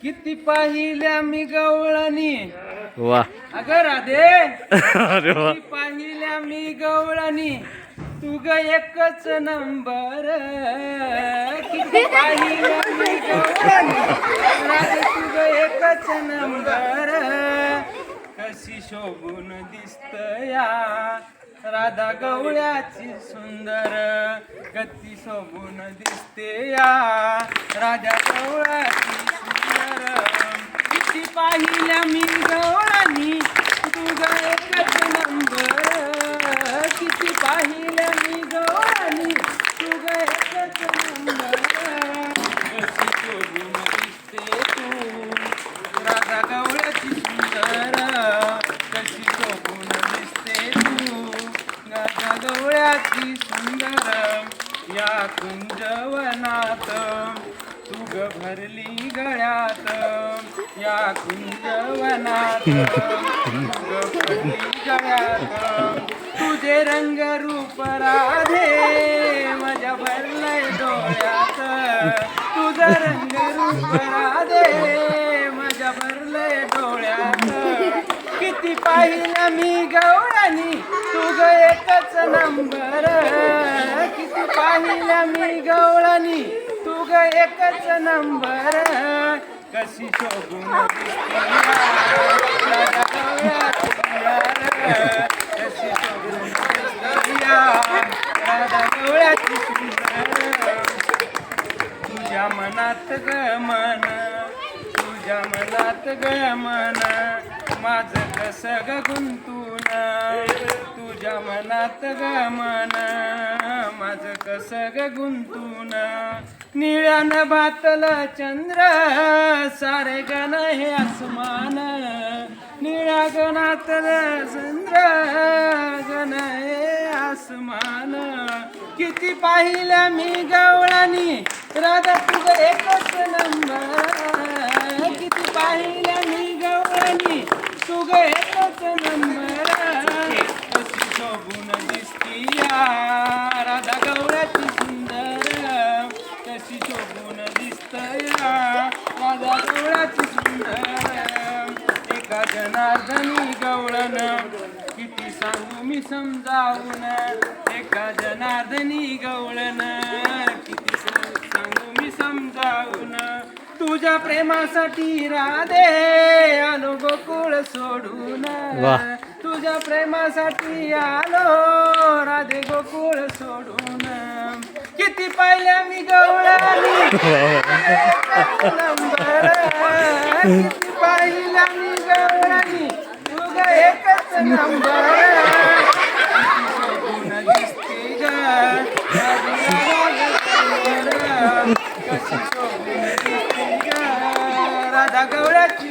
किती पाहिल्या मी गवळणी वा अगं राधे अरे वा किती पाहिल्या मी गवळणी तू ग एकच नंबर किती पाहिल्या मी गवळणी राधे तू ग एकच नंबर कशी शोभून दिसतया राधा गवळ्याची सुंदर कती शोभून दिसते या राधा गवळ्याची सुंदर किती पाहिल्या मी गवळणी तू ग एकच नंबर किती पाहिल्या मी गवळणी तू ग एकच नंबर कशी शोभून दिसते तू राधा गवळ्याची सुंदर कशी शोभून दिसते तू राधा गवळ्याची सुंदर या कुंजवनात तू ग भरली गळ्यात या कुंजवनात तू ग भरली गळ्यात तुझे रंग रूप राधे माझ्या भरलंय डोळ्यात तुझं रंग रूप राधे माझ्या भरलंय डोळ्यात किती पाहिलं मी गवळणी तू ग एकच नंबर किती पाहिलं मी गवळणी तू ग एकच नंबर कशी शोभून दिसते राधा गवळ्याची सुंदर कशी शोभून दिसते राधा गवळ्याची सुंदर तुझ्या मनात ग मन तुझ्या मनात ग मन माझं कसं ग गुंतून तुझ्या मनात ग मन माझं कसं ग गुंतून निळ्यानं भातलं चंद्र सारे गण हे आसमान निळ्या गणातलं चंद्र गण हे आसमान किती पाहिल्या मी गवळणी राधा तुझं एकच नंबर किती पाहिल्या मी गवळणी तुझं एकच नंबर कशी शोभून दिसती या राधा गवळ्याची सुंदर कशी शोभून दिसतया राधा गवळ्याची सुंदर एका जनार्दनी गवळण किती सांगू मी समजावून एका जनार्दनी गवळण किती सांगू मी समजावून तुझ्या प्रेमासाठी राधे आलो गोकुळ सोडून तुझ्या प्रेमासाठी आलो राधे गोकुळ सोडून किती पाहिल्या मी गवळणी नंबर किती पाहिल्या मी गवळणी तुझ एकच नंबर दिसते ग कशी शोभून दिसते ग राधा गवळ्याची